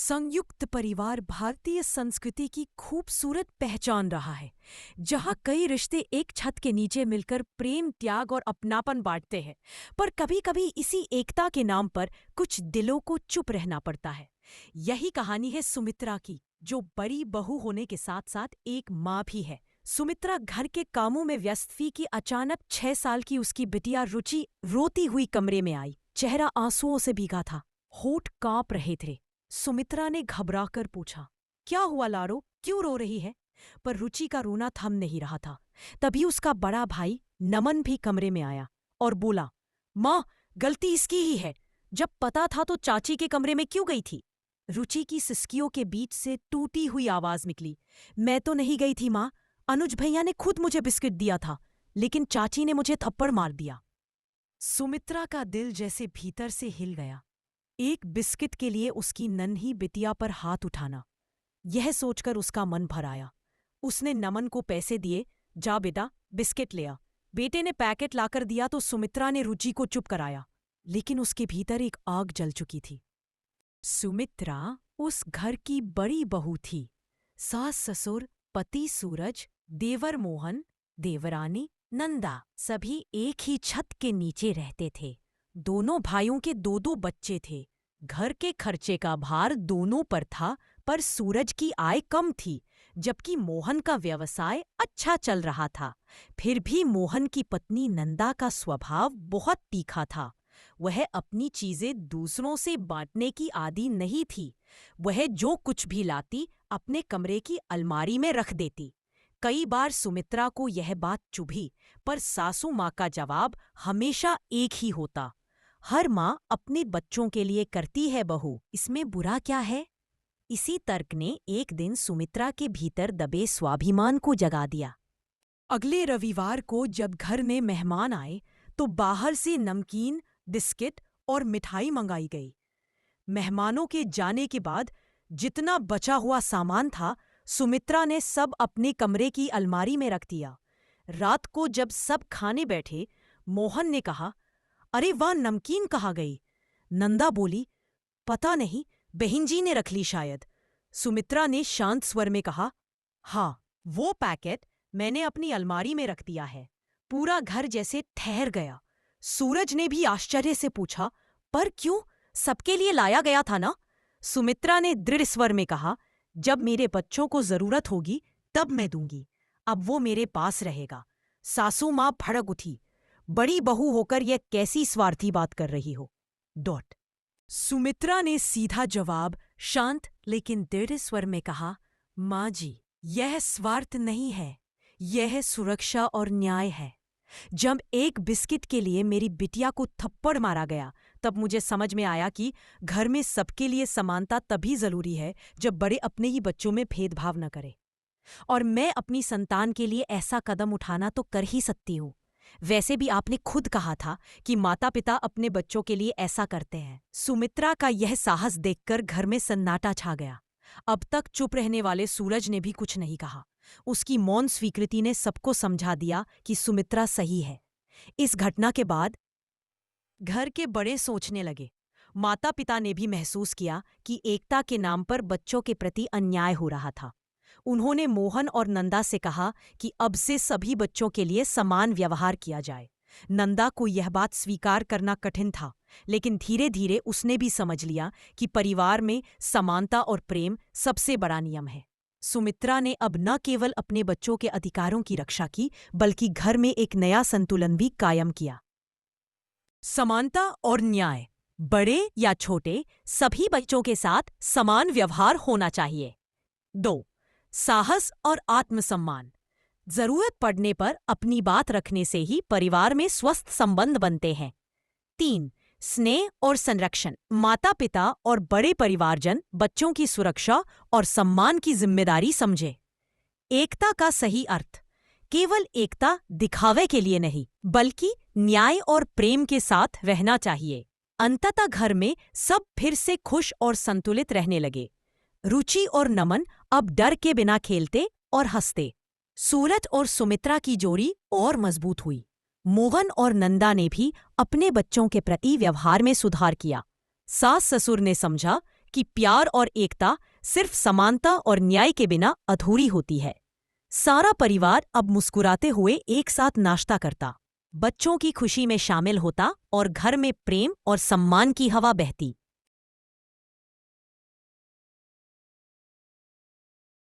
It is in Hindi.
संयुक्त परिवार भारतीय संस्कृति की खूबसूरत पहचान रहा है, जहाँ कई रिश्ते एक छत के नीचे मिलकर प्रेम, त्याग और अपनापन बांटते हैं। पर कभी-कभी इसी एकता के नाम पर कुछ दिलों को चुप रहना पड़ता है। यही कहानी है सुमित्रा की, जो बड़ी बहू होने के साथ-साथ एक माँ भी है। सुमित्रा घर के कामों में व्यस्त थी कि अचानक 6 साल की उसकी बिटिया रुचि रोती हुई कमरे में आई। चेहरा आंसुओं से भीगा था, होठ कांप रहे थे। सुमित्रा ने घबराकर पूछा, क्या हुआ लारो, क्यों रो रही है? पर रुचि का रोना थम नहीं रहा था। तभी उसका बड़ा भाई नमन भी कमरे में आया और बोला, माँ, गलती इसकी ही है। जब पता था तो चाची के कमरे में क्यों गई थी? रुचि की सिसकियों के बीच से टूटी हुई आवाज निकली, मैं तो नहीं गई थी माँ। अनुज भैया ने खुद मुझे बिस्किट दिया था, लेकिन चाची ने मुझे थप्पड़ मार दिया। सुमित्रा का दिल जैसे भीतर से हिल गया। एक बिस्किट के लिए उसकी नन्ही बिटिया पर हाथ उठाना, यह सोचकर उसका मन भर आया। उसने नमन को पैसे दिए, जा बेटा बिस्किट ले आ। बेटे ने पैकेट लाकर दिया तो सुमित्रा ने रुचि को चुप कराया, लेकिन उसके भीतर एक आग जल चुकी थी। सुमित्रा उस घर की बड़ी बहू थी। सास ससुर, पति सूरज, देवर मोहन, देवरानी नंदा सभी एक ही छत के नीचे रहते थे। दोनों भाइयों के दो दो बच्चे थे। घर के खर्चे का भार दोनों पर था, पर सूरज की आय कम थी, जबकि मोहन का व्यवसाय अच्छा चल रहा था। फिर भी मोहन की पत्नी नंदा का स्वभाव बहुत तीखा था। वह अपनी चीजें दूसरों से बांटने की आदी नहीं थी। वह जो कुछ भी लाती अपने कमरे की अलमारी में रख देती। कई बार सुमित्रा को यह बात चुभी, पर सासू माँ का जवाब हमेशा एक ही होता, हर माँ अपने बच्चों के लिए करती है बहू, इसमें बुरा क्या है? इसी तर्क ने एक दिन सुमित्रा के भीतर दबे स्वाभिमान को जगा दिया। अगले रविवार को जब घर में मेहमान आए तो बाहर से नमकीन, बिस्किट और मिठाई मंगाई गई। मेहमानों के जाने के बाद जितना बचा हुआ सामान था, सुमित्रा ने सब अपने कमरे की अलमारी में रख दिया। रात को जब सब खाने बैठे, मोहन ने कहा, अरे वाह, नमकीन कहाँ गई? नंदा बोली, पता नहीं, बहन जी ने रख ली शायद। सुमित्रा ने शांत स्वर में कहा, हाँ, वो पैकेट मैंने अपनी अलमारी में रख दिया है। पूरा घर जैसे ठहर गया। सूरज ने भी आश्चर्य से पूछा, पर क्यों? सबके लिए लाया गया था ना? सुमित्रा ने दृढ़ स्वर में कहा, जब मेरे बच्चों को जरूरत होगी तब मैं दूंगी, अब वो मेरे पास रहेगा। सासू माँ भड़क उठी, बड़ी बहू होकर यह कैसी स्वार्थी बात कर रही हो? डॉट। सुमित्रा ने सीधा जवाब शांत लेकिन दृढ़ स्वर में कहा, माँ जी, यह स्वार्थ नहीं है, यह सुरक्षा और न्याय है। जब एक बिस्किट के लिए मेरी बिटिया को थप्पड़ मारा गया, तब मुझे समझ में आया कि घर में सबके लिए समानता तभी जरूरी है जब बड़े अपने ही बच्चों में भेदभाव न करें। और मैं अपनी संतान के लिए ऐसा कदम उठाना तो कर ही सकती हूँ। वैसे भी आपने खुद कहा था कि माता पिता अपने बच्चों के लिए ऐसा करते हैं। सुमित्रा का यह साहस देखकर घर में सन्नाटा छा गया। अब तक चुप रहने वाले सूरज ने भी कुछ नहीं कहा। उसकी मौन स्वीकृति ने सबको समझा दिया कि सुमित्रा सही है। इस घटना के बाद घर के बड़े सोचने लगे। माता पिता ने भी महसूस किया कि एकता के नाम पर बच्चों के प्रति अन्याय हो रहा था। उन्होंने मोहन और नंदा से कहा कि अब से सभी बच्चों के लिए समान व्यवहार किया जाए। नंदा को यह बात स्वीकार करना कठिन था, लेकिन धीरे धीरे उसने भी समझ लिया कि परिवार में समानता और प्रेम सबसे बड़ा नियम है। सुमित्रा ने अब न केवल अपने बच्चों के अधिकारों की रक्षा की, बल्कि घर में एक नया संतुलन भी कायम किया। समानता और न्याय, बड़े या छोटे, सभी बच्चों के साथ समान व्यवहार होना चाहिए। 2. साहस और आत्मसम्मान, जरूरत पड़ने पर अपनी बात रखने से ही परिवार में स्वस्थ संबंध बनते हैं। 3. स्नेह और संरक्षण, माता पिता और बड़े परिवारजन बच्चों की सुरक्षा और सम्मान की जिम्मेदारी समझे। एकता का सही अर्थ, केवल एकता दिखावे के लिए नहीं, बल्कि न्याय और प्रेम के साथ रहना चाहिए। अंततः घर में सब फिर से खुश और संतुलित रहने लगे। रुचि और नमन अब डर के बिना खेलते और हंसते। सूरज और सुमित्रा की जोड़ी और मजबूत हुई। मोहन और नंदा ने भी अपने बच्चों के प्रति व्यवहार में सुधार किया। सास ससुर ने समझा कि प्यार और एकता सिर्फ समानता और न्याय के बिना अधूरी होती है। सारा परिवार अब मुस्कुराते हुए एक साथ नाश्ता करता, बच्चों की खुशी में शामिल होता और घर में प्रेम और सम्मान की हवा बहती।